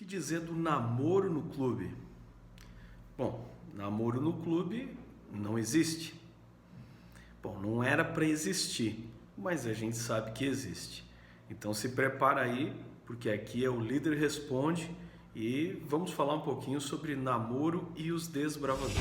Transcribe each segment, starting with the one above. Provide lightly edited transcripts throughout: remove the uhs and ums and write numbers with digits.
que dizer do namoro no clube? Bom, namoro no clube não existe. Bom, não era para existir, mas a gente sabe que existe. Então se prepara aí, porque aqui é o Líder Responde e vamos falar um pouquinho sobre namoro e os desbravadores.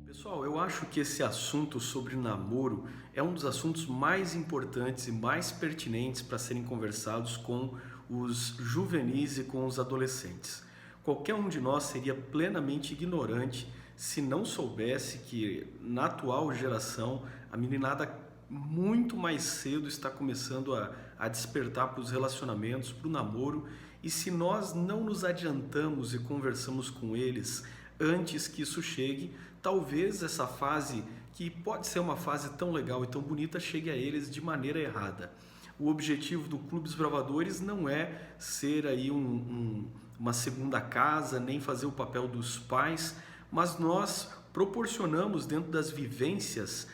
Pessoal, eu acho que esse assunto sobre namoro é um dos assuntos mais importantes e mais pertinentes para serem conversados com os juvenis e com os adolescentes. Qualquer um de nós seria plenamente ignorante se não soubesse que na atual geração a meninada muito mais cedo está começando a despertar para os relacionamentos, para o namoro, e se nós não nos adiantamos e conversamos com eles antes que isso chegue, talvez essa fase, que pode ser uma fase tão legal e tão bonita, chegue a eles de maneira errada. O objetivo do Clube dos Bravadores não é ser aí uma segunda casa, nem fazer o papel dos pais, mas nós proporcionamos dentro das vivências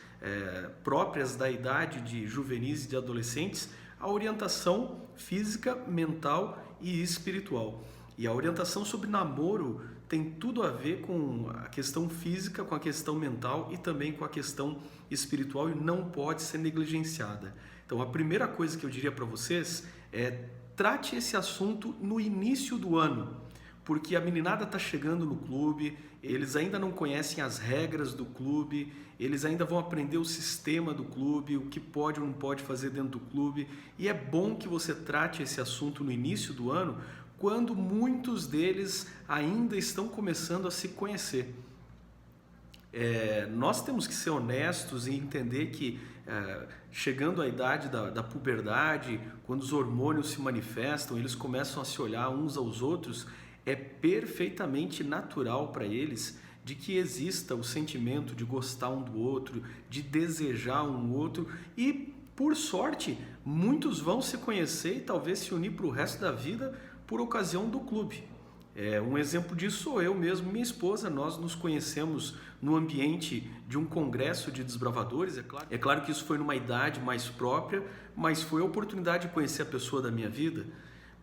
próprias da idade de juvenis e de adolescentes a orientação física, mental e espiritual. E a orientação sobre namoro tem tudo a ver com a questão física, com a questão mental e também com a questão espiritual e não pode ser negligenciada. Então a primeira coisa que eu diria para vocês é trate esse assunto no início do ano, porque a meninada está chegando no clube, eles ainda não conhecem as regras do clube, eles ainda vão aprender o sistema do clube, o que pode ou não pode fazer dentro do clube, e é bom que você trate esse assunto no início do ano, quando muitos deles ainda estão começando a se conhecer. Nós temos que ser honestos e entender que chegando à idade da puberdade, quando os hormônios se manifestam, eles começam a se olhar uns aos outros, é perfeitamente natural para eles de que exista o sentimento de gostar um do outro, de desejar um outro e, por sorte, muitos vão se conhecer e talvez se unir para o resto da vida por ocasião do clube. Um exemplo disso sou eu mesmo, minha esposa, nós nos conhecemos no ambiente de um congresso de desbravadores, é claro que isso foi numa idade mais própria, mas foi a oportunidade de conhecer a pessoa da minha vida.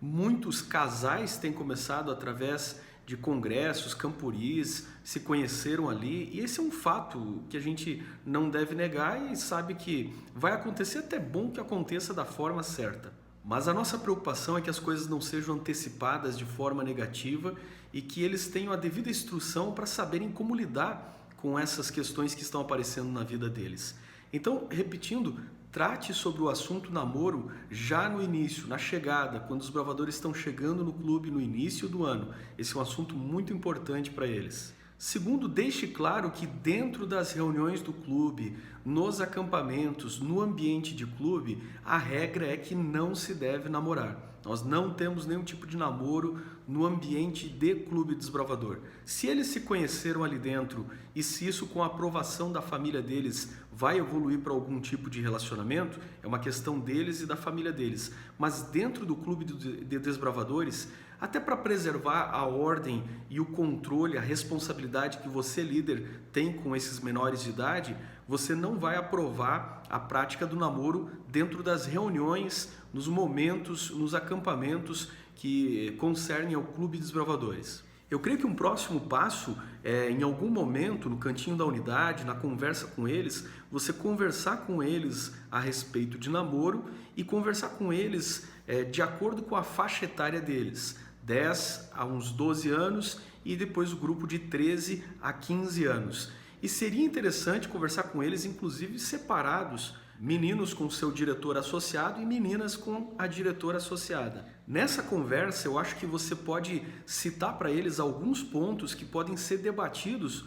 Muitos casais têm começado através de congressos, camporis, se conheceram ali, e esse é um fato que a gente não deve negar e sabe que vai acontecer, até bom que aconteça da forma certa. Mas a nossa preocupação é que as coisas não sejam antecipadas de forma negativa e que eles tenham a devida instrução para saberem como lidar com essas questões que estão aparecendo na vida deles. Então, repetindo, trate sobre o assunto namoro já no início, na chegada, quando os bravadores estão chegando no clube no início do ano. Esse é um assunto muito importante para eles. Segundo, deixe claro que dentro das reuniões do clube, nos acampamentos, no ambiente de clube, a regra é que não se deve namorar. Nós não temos nenhum tipo de namoro no ambiente de Clube Desbravador. Se eles se conheceram ali dentro e se isso com a aprovação da família deles vai evoluir para algum tipo de relacionamento, é uma questão deles e da família deles. Mas dentro do Clube de Desbravadores, até para preservar a ordem e o controle, a responsabilidade que você, líder, tem com esses menores de idade, você não vai aprovar a prática do namoro dentro das reuniões, nos momentos, nos acampamentos que concernem ao Clube de Desbravadores. Eu creio que um próximo passo é, em algum momento, no cantinho da unidade, na conversa com eles, você conversar com eles a respeito de namoro e conversar com eles de acordo com a faixa etária deles, 10 a uns 12 anos e depois o grupo de 13 a 15 anos. E seria interessante conversar com eles, inclusive separados, meninos com seu diretor associado e meninas com a diretora associada. Nessa conversa, eu acho que você pode citar para eles alguns pontos que podem ser debatidos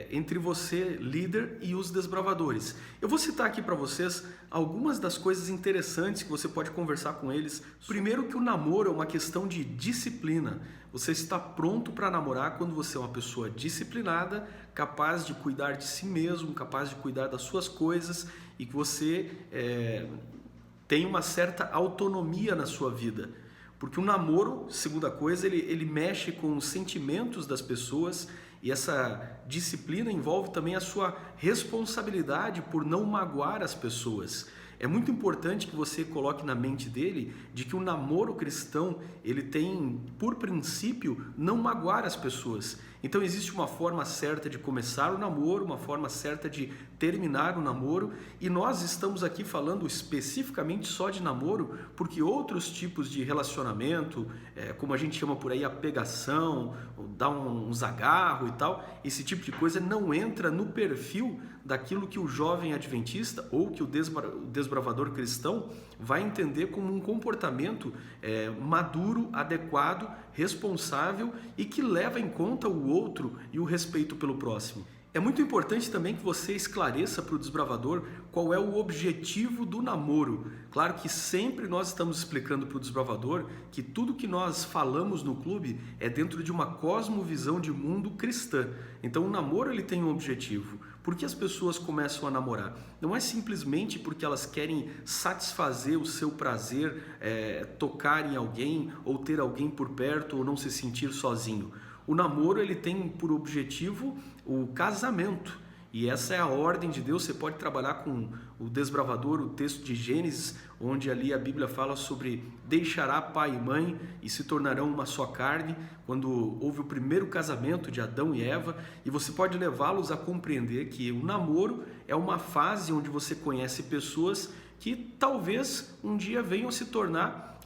entre você, líder, e os desbravadores. Eu vou citar aqui para vocês algumas das coisas interessantes que você pode conversar com eles. Primeiro, que o namoro é uma questão de disciplina. Você está pronto para namorar quando você é uma pessoa disciplinada, capaz de cuidar de si mesmo, capaz de cuidar das suas coisas e que você tem uma certa autonomia na sua vida. Porque o namoro, segunda coisa, ele mexe com os sentimentos das pessoas e essa disciplina envolve também a sua responsabilidade por não magoar as pessoas. É muito importante que você coloque na mente dele de que o namoro cristão, ele tem por princípio não magoar as pessoas. Então existe uma forma certa de começar o namoro, uma forma certa de terminar o namoro, e nós estamos aqui falando especificamente só de namoro, porque outros tipos de relacionamento, como a gente chama por aí a pegação, dar uns agarro e tal, esse tipo de coisa não entra no perfil daquilo que o jovem adventista ou que o desbravador cristão vai entender como um comportamento maduro, adequado, responsável e que leva em conta o outro e o respeito pelo próximo. É muito importante também que você esclareça para o desbravador qual é o objetivo do namoro. Claro que sempre nós estamos explicando para o desbravador que tudo que nós falamos no clube é dentro de uma cosmovisão de mundo cristã. Então o namoro ele tem um objetivo. Por que as pessoas começam a namorar? Não é simplesmente porque elas querem satisfazer o seu prazer, tocar em alguém ou ter alguém por perto ou não se sentir sozinho. O namoro ele tem por objetivo o casamento. E essa é a ordem de Deus. Você pode trabalhar com o desbravador, o texto de Gênesis, onde ali a Bíblia fala sobre deixará pai e mãe e se tornarão uma só carne, quando houve o primeiro casamento de Adão e Eva, e você pode levá-los a compreender que o namoro é uma fase onde você conhece pessoas que talvez um dia venham a se tornar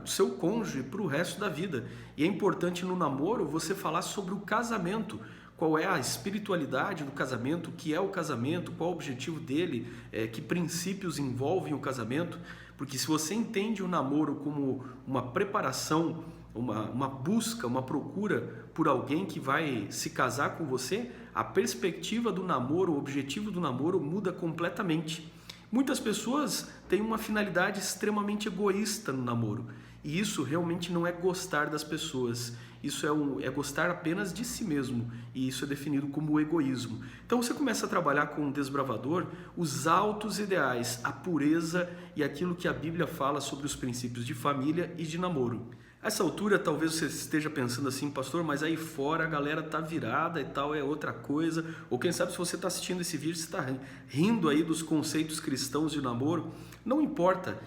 o seu cônjuge para o resto da vida. E é importante no namoro você falar sobre o casamento. Qual é a espiritualidade do casamento, o que é o casamento, qual o objetivo dele, que princípios envolvem o casamento, porque se você entende o namoro como uma preparação, uma busca, uma procura por alguém que vai se casar com você, a perspectiva do namoro, o objetivo do namoro muda completamente. Muitas pessoas têm uma finalidade extremamente egoísta no namoro, e isso realmente não é gostar das pessoas. Isso é gostar apenas de si mesmo, e isso é definido como egoísmo. Então você começa a trabalhar com um desbravador os altos ideais, a pureza e aquilo que a Bíblia fala sobre os princípios de família e de namoro. A essa altura talvez você esteja pensando assim, pastor, mas aí fora a galera tá virada e tal, é outra coisa. Ou quem sabe se você está assistindo esse vídeo, você está rindo aí dos conceitos cristãos de namoro. Não importa,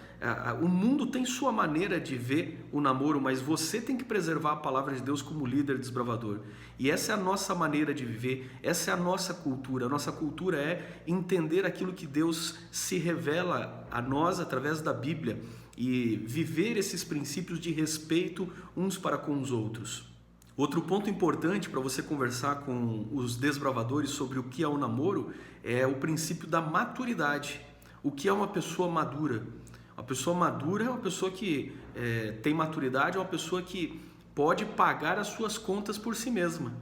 o mundo tem sua maneira de ver o namoro, mas você tem que preservar a palavra de Deus como líder desbravador. E essa é a nossa maneira de viver, essa é a nossa cultura. A nossa cultura é entender aquilo que Deus se revela a nós através da Bíblia e viver esses princípios de respeito uns para com os outros. Outro ponto importante para você conversar com os desbravadores sobre o que é o namoro é o princípio da maturidade. O que é uma pessoa madura? Uma pessoa madura é uma pessoa que tem maturidade, é uma pessoa que pode pagar as suas contas por si mesma.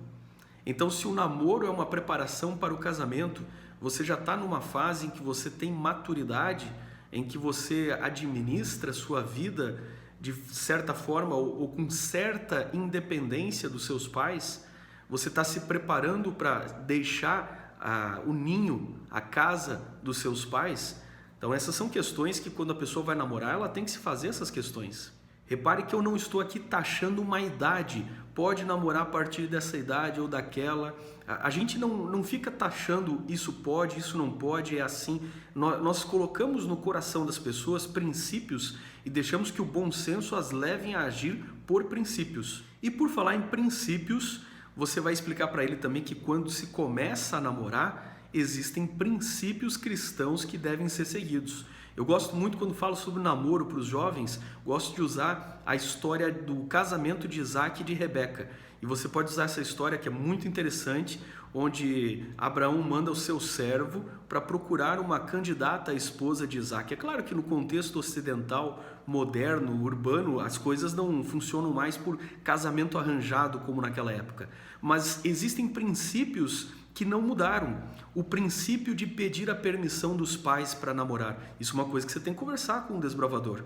Então, se o namoro é uma preparação para o casamento, você já está numa fase em que você tem maturidade, em que você administra a sua vida de certa forma ou com certa independência dos seus pais, você está se preparando para deixar o ninho, a casa dos seus pais. Então essas são questões que quando a pessoa vai namorar, ela tem que se fazer essas questões. Repare que eu não estou aqui taxando uma idade, pode namorar a partir dessa idade ou daquela. A gente não fica taxando isso pode, isso não pode, é assim. Nós colocamos no coração das pessoas princípios e deixamos que o bom senso as levem a agir por princípios. E por falar em princípios, você vai explicar para ele também que quando se começa a namorar, existem princípios cristãos que devem ser seguidos. Eu gosto muito quando falo sobre namoro para os jovens, gosto de usar a história do casamento de Isaac e de Rebeca. E você pode usar essa história que é muito interessante, onde Abraão manda o seu servo para procurar uma candidata à esposa de Isaac. É claro que no contexto ocidental, moderno, urbano, as coisas não funcionam mais por casamento arranjado como naquela época. Mas existem princípios que não mudaram. O princípio de pedir a permissão dos pais para namorar. Isso é uma coisa que você tem que conversar com um desbravador.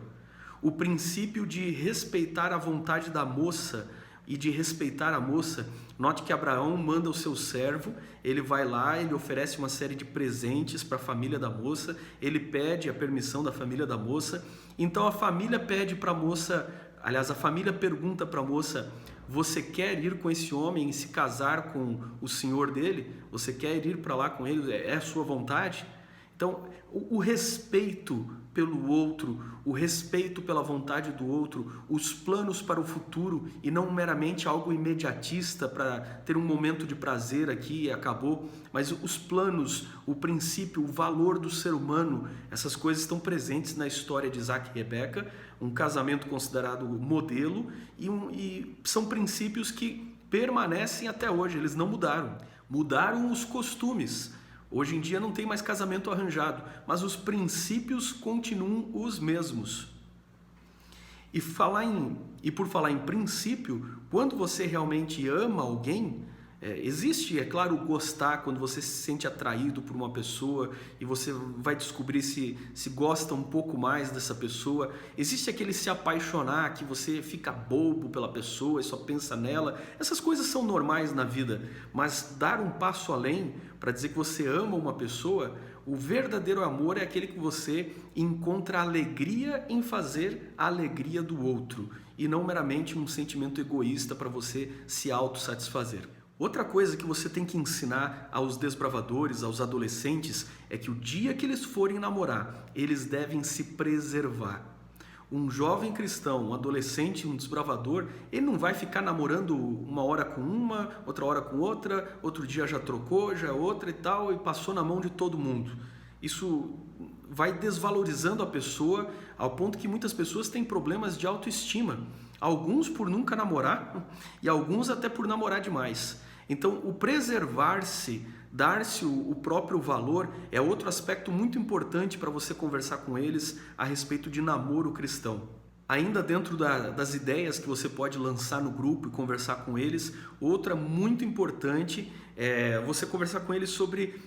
O princípio de respeitar a vontade da moça e de respeitar a moça. Note que Abraão manda o seu servo, ele vai lá, ele oferece uma série de presentes para a família da moça, ele pede a permissão da família da moça. Então a família pede para a moça, aliás, a família pergunta para a moça: você quer ir com esse homem e se casar com o senhor dele? Você quer ir para lá com ele? É a sua vontade? Então, o respeito pelo outro, o respeito pela vontade do outro, os planos para o futuro e não meramente algo imediatista para ter um momento de prazer aqui e acabou, mas os planos, o princípio, o valor do ser humano, essas coisas estão presentes na história de Isaac e Rebeca, um casamento considerado modelo e são princípios que permanecem até hoje, eles não mudaram. Mudaram os costumes. Hoje em dia não tem mais casamento arranjado, mas os princípios continuam os mesmos. E por falar em princípio, quando você realmente ama alguém, existe, é claro, gostar, quando você se sente atraído por uma pessoa e você vai descobrir se gosta um pouco mais dessa pessoa. Existe aquele se apaixonar, que você fica bobo pela pessoa e só pensa nela. Essas coisas são normais na vida, mas dar um passo além para dizer que você ama uma pessoa, o verdadeiro amor é aquele que você encontra alegria em fazer a alegria do outro e não meramente um sentimento egoísta para você se autossatisfazer. Outra coisa que você tem que ensinar aos desbravadores, aos adolescentes, é que o dia que eles forem namorar, eles devem se preservar. Um jovem cristão, um adolescente, um desbravador, ele não vai ficar namorando uma hora com uma, outra hora com outra, outro dia já trocou, já é outra e tal, e passou na mão de todo mundo. Isso vai desvalorizando a pessoa ao ponto que muitas pessoas têm problemas de autoestima. Alguns por nunca namorar e alguns até por namorar demais. Então, o preservar-se, dar-se o próprio valor é outro aspecto muito importante para você conversar com eles a respeito de namoro cristão. Ainda dentro das ideias que você pode lançar no grupo e conversar com eles, outra muito importante é você conversar com eles sobre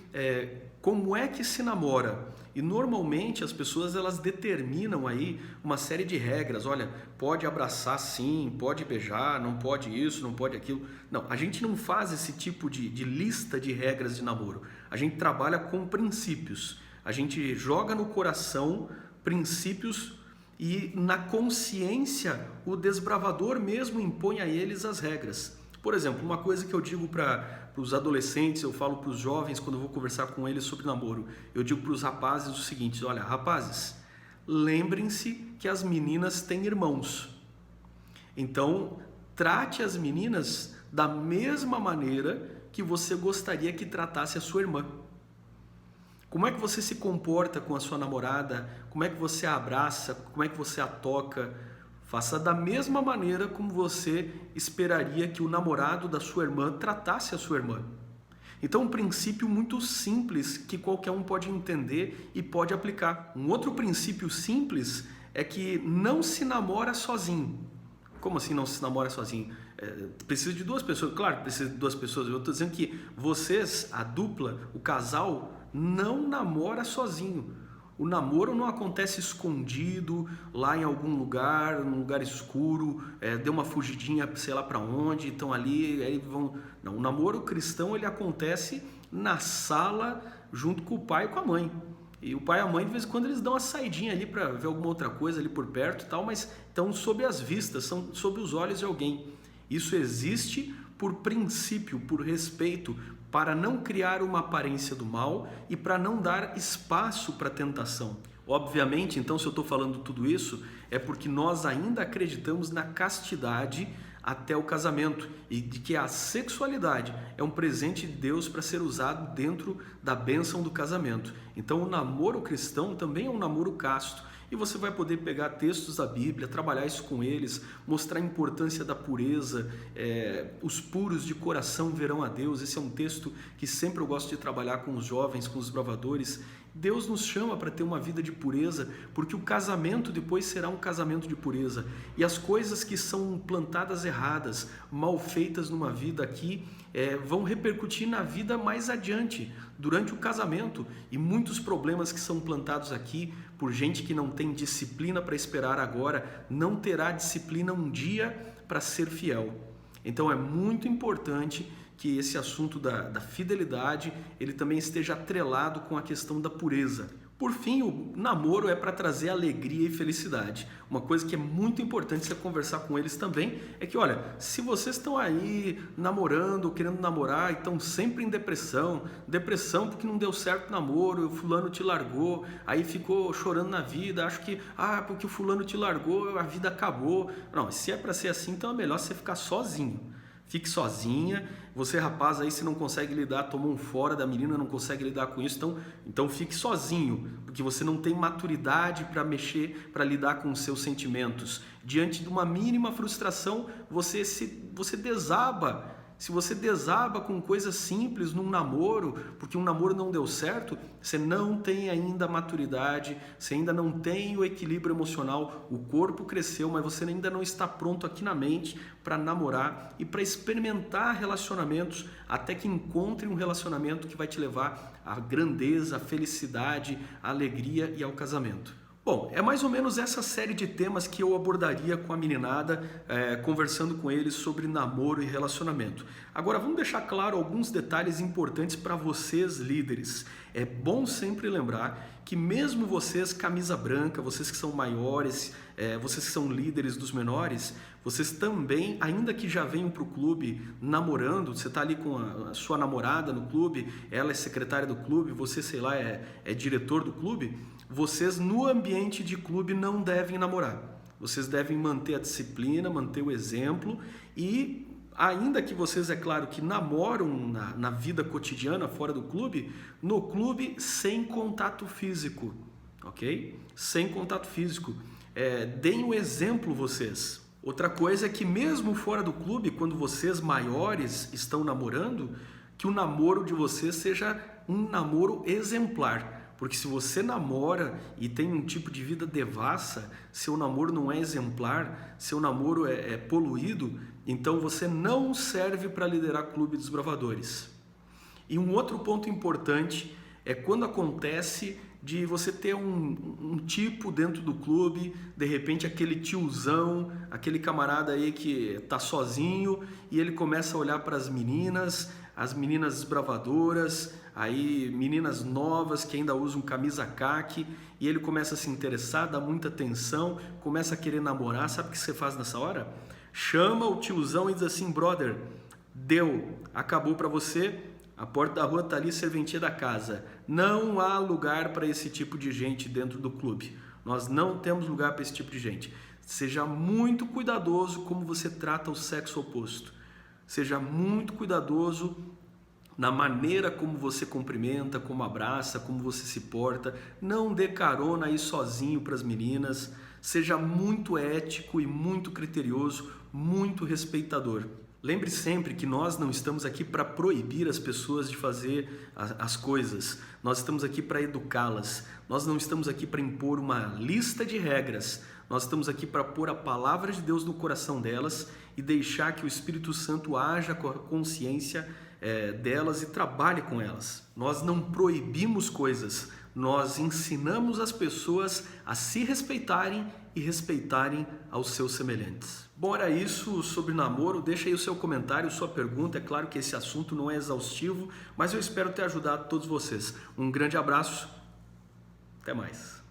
como é que se namora. E normalmente as pessoas elas determinam aí uma série de regras. Olha, pode abraçar sim, pode beijar, não pode isso, não pode aquilo. Não, a gente não faz esse tipo de lista de regras de namoro. A gente trabalha com princípios. A gente joga no coração princípios e na consciência o desbravador mesmo impõe a eles as regras. Por exemplo, uma coisa que eu digo para os adolescentes, eu falo para os jovens quando eu vou conversar com eles sobre namoro, eu digo para os rapazes o seguinte: olha, rapazes, lembrem-se que as meninas têm irmãos. Então, trate as meninas da mesma maneira que você gostaria que tratasse a sua irmã. Como é que você se comporta com a sua namorada? Como é que você a abraça? Como é que você a toca? Faça da mesma maneira como você esperaria que o namorado da sua irmã tratasse a sua irmã. Então, um princípio muito simples que qualquer um pode entender e pode aplicar. Um outro princípio simples é que não se namora sozinho. Como assim não se namora sozinho? Precisa de duas pessoas. Claro que precisa de duas pessoas. Eu estou dizendo que vocês, a dupla, o casal, não namora sozinho. O namoro não acontece escondido, lá em algum lugar, num lugar escuro, deu uma fugidinha, sei lá para onde, estão ali, aí vão... Não, o namoro cristão ele acontece na sala, junto com o pai e com a mãe. E o pai e a mãe, de vez em quando, eles dão uma saidinha ali para ver alguma outra coisa ali por perto e tal, mas estão sob as vistas, são sob os olhos de alguém. Isso existe por princípio, por respeito, para não criar uma aparência do mal e para não dar espaço para a tentação. Obviamente, então, se eu estou falando tudo isso, é porque nós ainda acreditamos na castidade até o casamento e de que a sexualidade é um presente de Deus para ser usado dentro da bênção do casamento. Então, o namoro cristão também é um namoro casto. E você vai poder pegar textos da Bíblia, trabalhar isso com eles, mostrar a importância da pureza, os puros de coração verão a Deus. Esse é um texto que sempre eu gosto de trabalhar com os jovens, com os bravadores. Deus nos chama para ter uma vida de pureza, porque o casamento depois será um casamento de pureza. E as coisas que são plantadas erradas, mal feitas numa vida aqui, vão repercutir na vida mais adiante, durante o casamento. E muitos problemas que são plantados aqui, por gente que não tem disciplina para esperar agora, não terá disciplina um dia para ser fiel. Então é muito importante que esse assunto da fidelidade ele também esteja atrelado com a questão da pureza. Por fim, o namoro é para trazer alegria e felicidade. Uma coisa que é muito importante você conversar com eles também é que, olha, se vocês estão aí namorando, querendo namorar e estão sempre em depressão porque não deu certo o namoro, o fulano te largou, aí ficou chorando na vida, acho que, porque o fulano te largou, a vida acabou. Não, se é para ser assim, então é melhor você ficar sozinho. Fique sozinha, você rapaz aí se não consegue lidar, tomou um fora da menina, não consegue lidar com isso, então fique sozinho, porque você não tem maturidade para mexer, para lidar com os seus sentimentos. Diante de uma mínima frustração, você desaba. Se você desaba com coisas simples num namoro, porque um namoro não deu certo, você não tem ainda maturidade, você ainda não tem o equilíbrio emocional, o corpo cresceu, mas você ainda não está pronto aqui na mente para namorar e para experimentar relacionamentos até que encontre um relacionamento que vai te levar à grandeza, à felicidade, à alegria e ao casamento. Bom, é mais ou menos essa série de temas que eu abordaria com a meninada, conversando com eles sobre namoro e relacionamento. Agora, vamos deixar claro alguns detalhes importantes para vocês, líderes. É bom sempre lembrar que mesmo vocês, camisa branca, vocês que são maiores, vocês que são líderes dos menores, vocês também, ainda que já venham para o clube namorando, você está ali com a sua namorada no clube, ela é secretária do clube, você, sei lá, é diretor do clube, vocês no ambiente de clube não devem namorar. Vocês devem manter a disciplina, manter o exemplo e ainda que vocês, é claro, que namoram na vida cotidiana fora do clube, no clube sem contato físico, ok? Sem contato físico. Deem o exemplo vocês. Outra coisa é que mesmo fora do clube, quando vocês maiores estão namorando, que o namoro de vocês seja um namoro exemplar. Porque se você namora e tem um tipo de vida devassa, seu namoro não é exemplar, seu namoro é poluído, então você não serve para liderar clube dos bravadores. E um outro ponto importante é quando acontece de você ter um tipo dentro do clube, de repente aquele tiozão, aquele camarada aí que está sozinho e ele começa a olhar para as meninas bravadoras, aí meninas novas que ainda usam camisa caqui e ele começa a se interessar, dá muita atenção, começa a querer namorar. Sabe o que você faz nessa hora? Chama o tiozão e diz assim: brother, deu, acabou para você, a porta da rua está ali, serventia da casa. Não há lugar para esse tipo de gente dentro do clube. Nós não temos lugar para esse tipo de gente. Seja muito cuidadoso como você trata o sexo oposto. Seja muito cuidadoso na maneira como você cumprimenta, como abraça, como você se porta. Não dê carona aí sozinho para as meninas. Seja muito ético e muito criterioso, muito respeitador. Lembre sempre que nós não estamos aqui para proibir as pessoas de fazer as coisas. Nós estamos aqui para educá-las. Nós não estamos aqui para impor uma lista de regras. Nós estamos aqui para pôr a palavra de Deus no coração delas e deixar que o Espírito Santo haja com a consciência delas e trabalhe com elas. Nós não proibimos coisas, nós ensinamos as pessoas a se respeitarem e respeitarem aos seus semelhantes. Bom, era isso sobre namoro. Deixa aí o seu comentário, sua pergunta. É claro que esse assunto não é exaustivo, mas eu espero ter ajudado todos vocês. Um grande abraço, até mais.